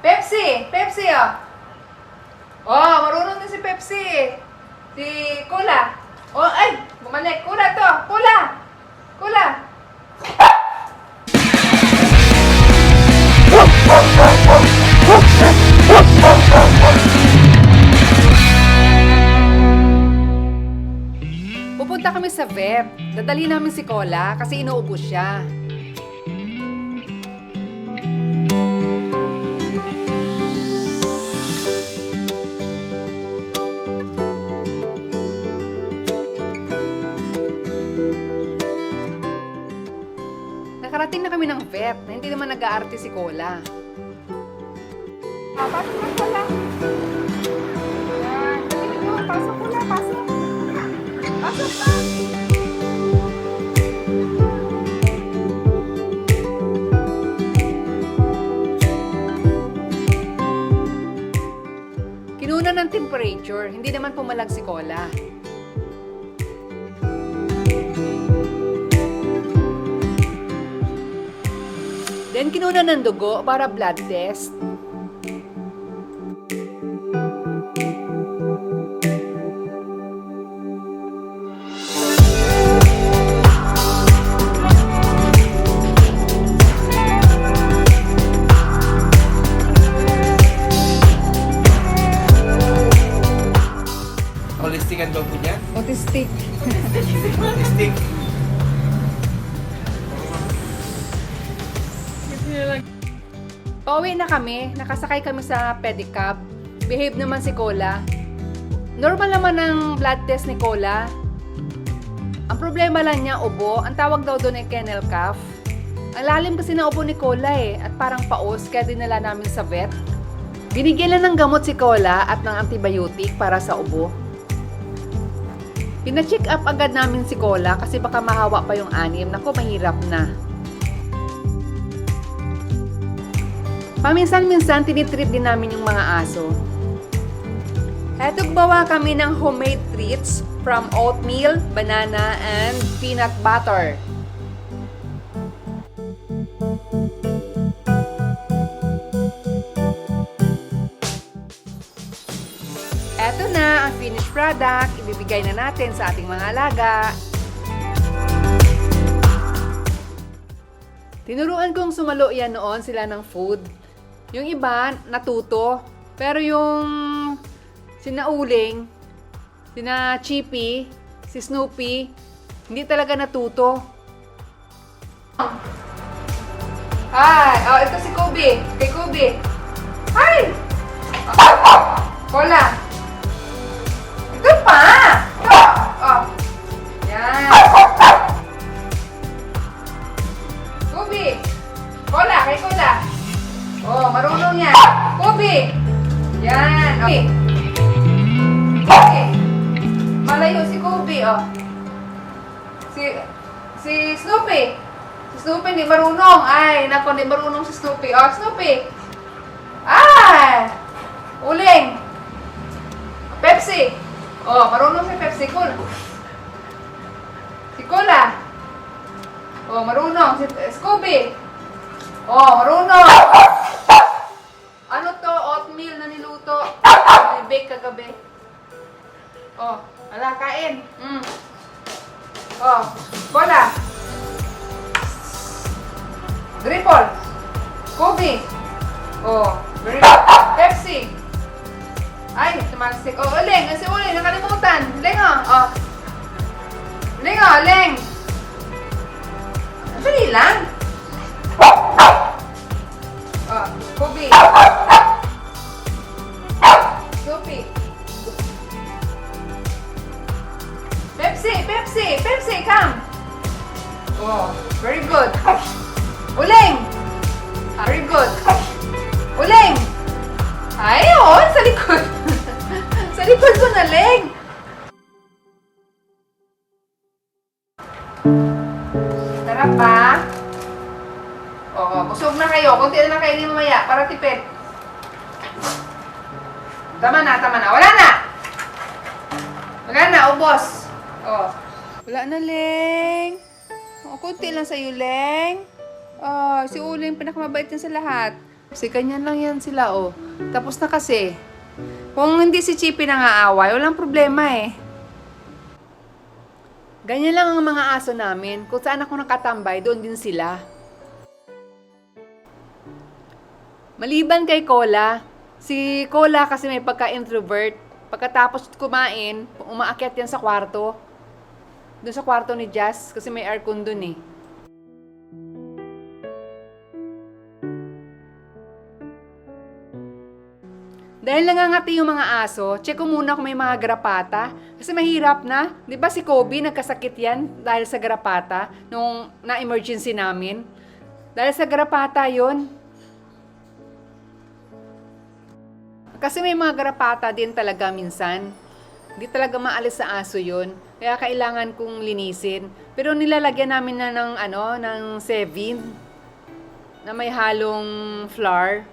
Pepsi! Pepsi, oh. Oh, marunong din si Pepsi. Si Cola. Oh, ay! Bumalik. Cola to. Cola! Cola! Pupunta kami sa vet. Dadali namin si Cola kasi inuubos siya. Nakarating na kami ng vet na hindi naman nag-aarte si Cola. Pasok na, Cola. Yan. Dali mo. Pasok, Cola. Pasok. Pasok pa. Kinuna ng temperature. Hindi naman pumalag si Cola. Then, kinuna ng dugo para blood test. Holistic ang daw po niya? Autistic. Holistic. Pauwi na kami. Nakasakay kami sa pedicab. Behave naman si Cola. Normal naman ang blood test ni Cola. Ang problema lang niya, ubo. Ang tawag daw doon ay kennel cough. Ang lalim kasi ng ubo ni Cola at parang paos, kaya dinala namin sa vet. Binigyan lang ng gamot si Cola at ng antibiotic para sa ubo. Pina-check up agad namin si Cola kasi baka mahawa pa yung anim. Naku, mahirap na. Paminsan-minsan, tinitrip din namin yung mga aso. Eto, gawa kami ng homemade treats from oatmeal, banana, and peanut butter. Eto na ang finished product. Ibibigay na natin sa ating mga alaga. Tinuruan kong sumalo yan noon sila ng food. Yung iba, natuto. Pero yung sina Uling, sina Chippy, si Snoopy, hindi talaga natuto. Ay, oh, ito si Kobe. Kay Kobe. Ay! Cola. Ito pa! Ito! Oh. Yan. Kobe. Cola, kay Cola. Oh, marunong yan. Kobe! Yan. Okay. Okay. Malayo si Kobe, oh. Si Snoopy. Si Snoopy hindi marunong. Ay, naku, hindi marunong si Snoopy. Oh, Snoopy. Ay! Uling. Pepsi. Oh, marunong si Pepsi. Cola. Si Cola. Oh, marunong. Si Scooby. Oh, marunong. Ano to? Oatmeal na niluto. Bake kagabi. Oh, ala, kain. Oh, Cola. Dripple. Kobe. Oh, very good. Pepsi. Ay, tumalsik. Oh, Uling. Si Uling, nakalimutan. Uling, oh. Uling, oh, Uling. Actually lang. Oh, Kobe. Snoopy. Pepsi, Pepsi, Pepsi, come. Oh, very good. Uling. Very good. Uling. Ay, oh, sa likod. Sa likod ko na, Ling. Sarap ba? Oo, busog na kayo. Kunti na lang kainin mamaya para tipid. Tama na, tama na. Wala na! Wala na, ubos. Oh. Wala na, Leng. Oh, kunti lang sa'yo, Leng. Oh, si Uling pinakamabait yan sa lahat. Kasi ganyan lang yan sila, oh. Tapos na kasi. Kung hindi si Chippy nangaaway, walang problema eh. Ganyan lang ang mga aso namin. Kung saan ako nakatambay, doon din sila. Maliban kay Cola, si Cola kasi may pagka-introvert. Pagkatapos kumain, umaakyat yan sa kwarto. Doon sa kwarto ni Jazz kasi may aircon doon eh. Dahil nangangati yung mga aso, check ko muna kung may mga garapata. Kasi mahirap na. Di ba si Kobe nagkasakit yan dahil sa garapata nung na-emergency namin? Dahil sa garapata yon. Kasi may mga garapata din talaga minsan. Hindi talaga maalis sa aso yon. Kaya kailangan kong linisin. Pero nilalagyan namin na ng Sevin na may halong flour.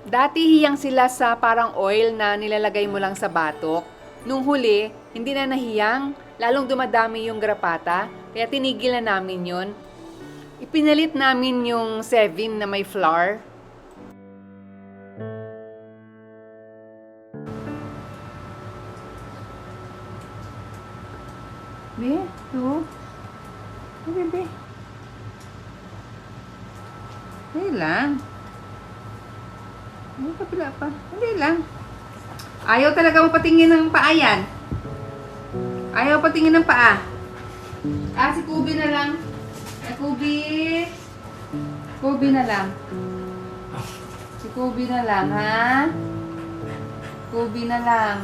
Dati hiyang sila sa parang oil na nilalagay mo lang sa batok. Nung huli, hindi na nahiyang, lalong dumadami yung garapata, kaya tinigil na namin yun. Ipinalit namin yung Sevin na may flour. Be, ito. Bebe. Hindi lang. Hindi kapila pa. Hindi lang. Ayaw talaga mo patingin ng paa yan. Ayaw patingin ng paa. Si Kubi na lang. Kubi. Kubi na lang. Si Kubi na lang, ha? Kubi na lang.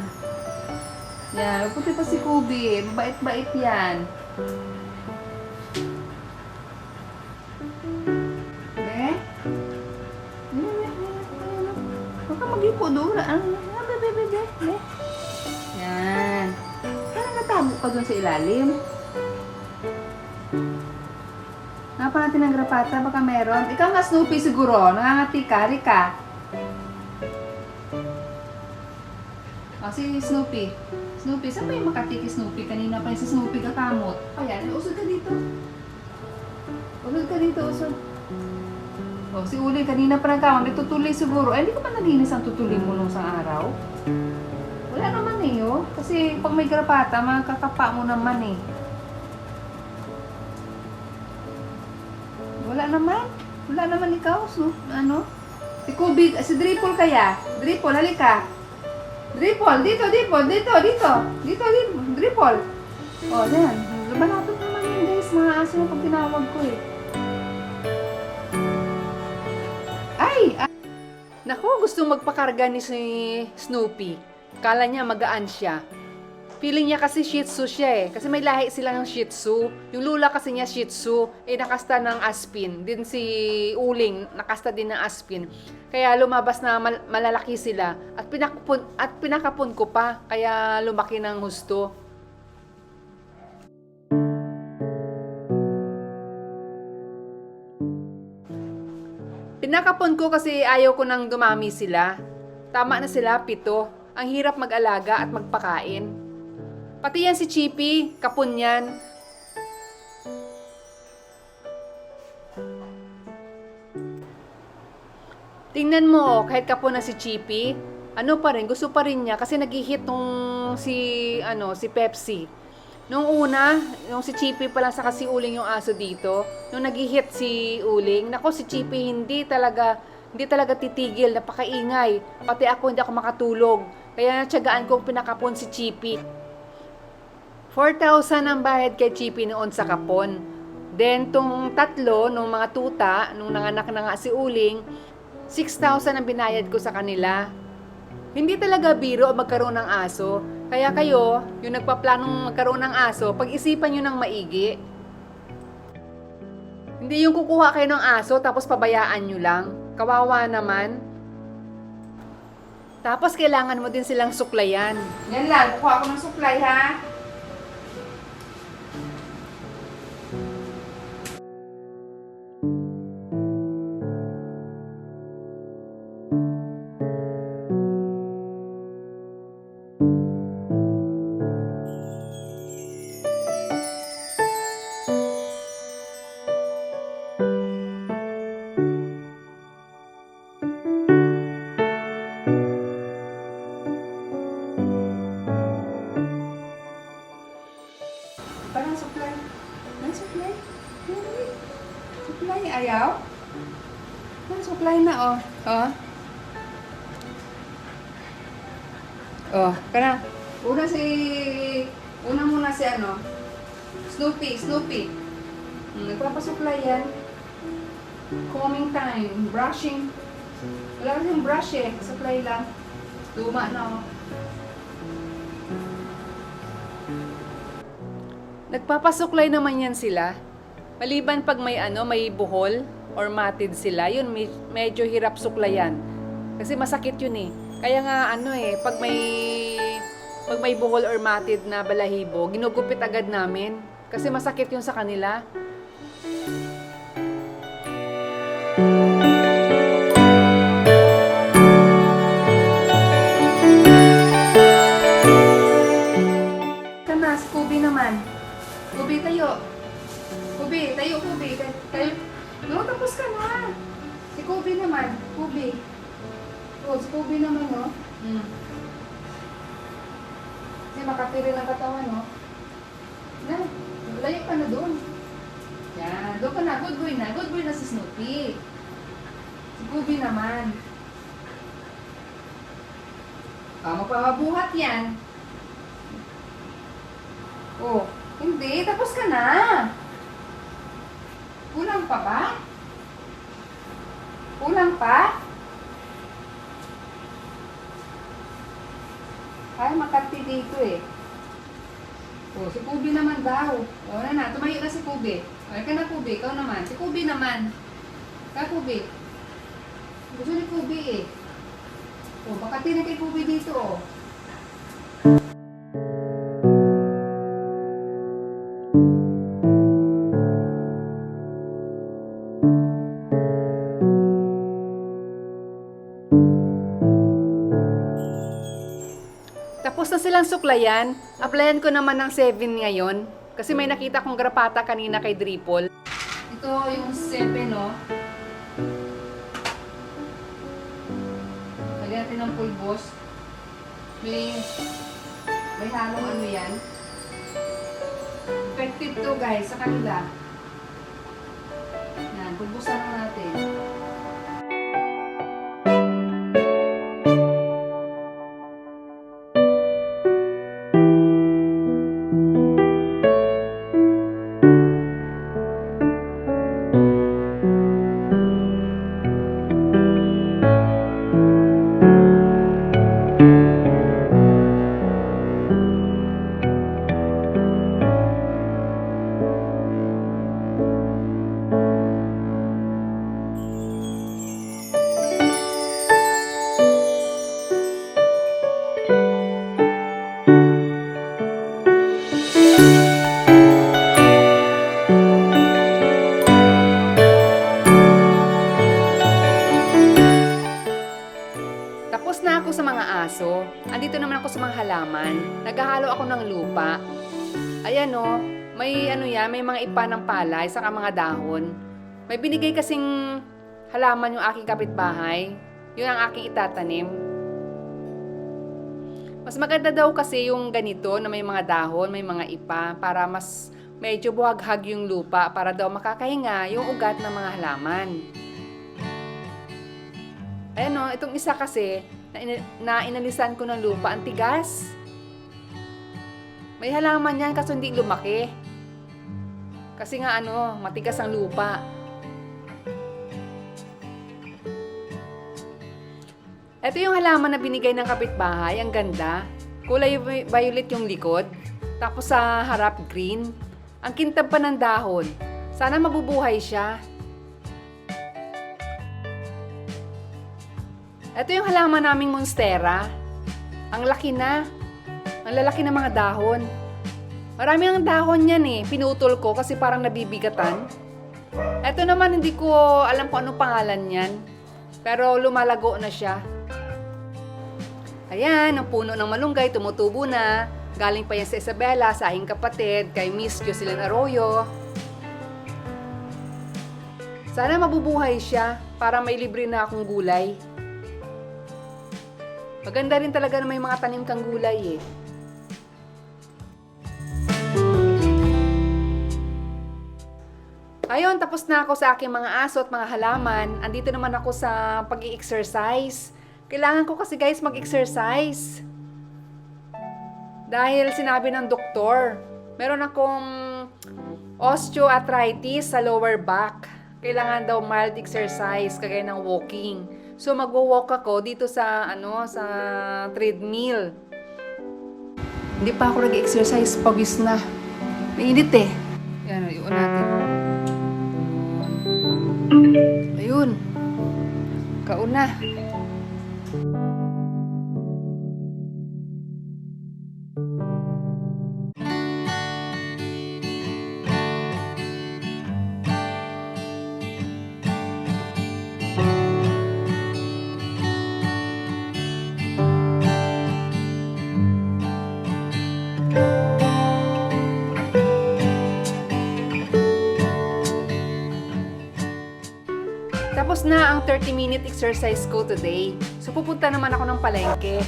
Yan. Puti pa si Kubi. Bait-bait yan. Magipo doon. Bebe. Yan. Parang natago ka doon sa ilalim. Napa natin ng grapata. Baka meron. Ikaw nga Snoopy siguro. Nangangati ka. Rika. Si Snoopy. Snoopy. Saan ba yung makati kay Snoopy? Kanina pa yung si Snoopy kakamot. Ayan. Usod ka dito. Usod. Si Uli, kanina pa nagkamang, may tutuloy siguro. Hindi ko pa nalinis ang tutuloy mo nung isang araw. Wala naman eh, oh. Kasi pag may garapata, makakapa mo naman eh. Wala naman ikaw. So, Si Kubi, si Dripple kaya. Dripple, halika. Dripple, dito. Dripple. Yan. Labanatod naman yun guys. Mga aso na pag tinawag ko eh. Naku, gusto magpakarga ni si Snoopy. Kala niya magaan siya. Feeling niya kasi Shih Tzu siya eh. Kasi may lahi sila ng Shih Tzu. Yung lula kasi niya Shih Tzu, nakasta ng Aspin. Din si Uling, nakasta din ng Aspin. Kaya lumabas na malalaki sila. At pinakapon ko pa. Kaya lumaki ng husto. Pinakapon ko kasi ayaw ko nang dumami sila. Tama na sila, 7. Ang hirap mag-alaga at magpakain. Pati yan si Chippy, kapon yan. Tingnan mo, kahit kapon na si Chippy, gusto pa rin niya kasi nag-hit nung si Pepsi. Nung una, nung si Chippy pa lang saka si Uling yung aso dito, nung nag-hit si Uling, nako si Chippy hindi talaga titigil, napakaingay. Pati ako hindi ako makatulog. Kaya natsagaan kong pinakapon si Chippy. 4,000 ang bayad kay Chippy noon sa kapon. Then, tong tatlo, nung mga tuta, nung nanganak na nga si Uling, 6,000 ang binayad ko sa kanila. Hindi talaga biro magkaroon ng aso. Kaya kayo, yung nagpaplanong magkaroon ng aso, pag-isipan nyo ng maigi. Hindi yung kukuha kayo ng aso, tapos pabayaan nyo lang. Kawawa naman. Tapos kailangan mo din silang suklayan. Yan lang, kukuha ako ng suklay ha. Supply na, oh. Oh. Oh, kana. Una muna si ano, Snoopy. Nagpapasupply yan. Combing time, brushing. Wala rin yung brush eh, supply lang. Luma na, oh. Nagpapasuklay naman yan sila. Maliban pag may may buhol or matid sila, yun medyo hirap suklayan. Kasi masakit yun eh. Kaya nga pag may buhol or matid na balahibo, ginugupit agad namin. Kasi masakit yun sa kanila. Kana, Scooby naman. Scooby, tayo. Scooby, tayo, Scooby. Tayo. No, tapos ka na. Si Scooby naman. Scooby. Oh, si Scooby naman, no? Kasi makatiri ng katawan, no? Na, layo ka na doon. Yan, doon ka na. Good boy na. Good boy na si Snoopy. Si Scooby naman. Magpapabuhat yan. Oh, hindi. Tapos ka na. Kulang pa ba? Kulang pa? Ay, makati dito eh. Oh, si Kubi naman daw. Oh, tumayo na si Kubi. Ay, ka na Kubi, ikaw naman. Si Kubi naman. Ka Kubi. Gusto ni Kubi eh. Oh, makati na kay Kubi dito oh. Tapos na silang suklayan. Applyan ko naman ng 7 ngayon. Kasi may nakita kong grapata kanina kay Dripple. Ito yung 7, no? Lagyan natin ng pulbos. May halong yan. Effective to guys sa kanila. Yan, pulbusan natin. Tapos na ako sa mga aso. Andito naman ako sa mga halaman. Naghahalo ako ng lupa. Ayan o, may may mga ipa ng palay, saka mga dahon. May binigay kasing halaman yung aking kapitbahay. Yun ang aking itatanim. Mas maganda daw kasi yung ganito na may mga dahon, may mga ipa, para mas medyo buhaghag yung lupa para daw makakahinga yung ugat ng mga halaman. Ayan o, itong isa kasi, na inalisan ko ng lupa, ang tigas. May halaman yan kaso hindi lumaki. Kasi nga matigas ang lupa. Ito yung halaman na binigay ng kapitbahay, ang ganda. Kulay violet yung likod, tapos sa harap green. Ang kintab pa ng dahon. Sana mabubuhay siya. Ito yung halaman naming monstera. Ang laki na. Ang lalaki ng mga dahon. Marami ang dahon yan eh. Pinutol ko kasi parang nabibigatan. Ito naman hindi ko alam kung anong pangalan yan. Pero lumalago na siya. Ayan, ang puno ng malunggay tumutubo na. Galing pa yan sa Isabela, sa aking kapatid, kay Miss Jocelyn Arroyo. Sana mabubuhay siya para may libre na akong gulay. Maganda rin talaga na may mga tanim kang gulay eh. Ayun, tapos na ako sa aking mga aso at mga halaman. Andito naman ako sa pag-i-exercise. Kailangan ko kasi guys mag-exercise. Dahil sinabi ng doktor, meron akong osteoarthritis sa lower back. Kailangan daw mild exercise, kagaya ng walking. So magwo-walk ako dito sa sa treadmill. Hindi pa ako nag-exercise, pagis na. Mainit eh. Yan, iyon natin. Ayun. Kauna. Tapos na ang 30-minute exercise ko today. So pupunta naman ako ng palengke.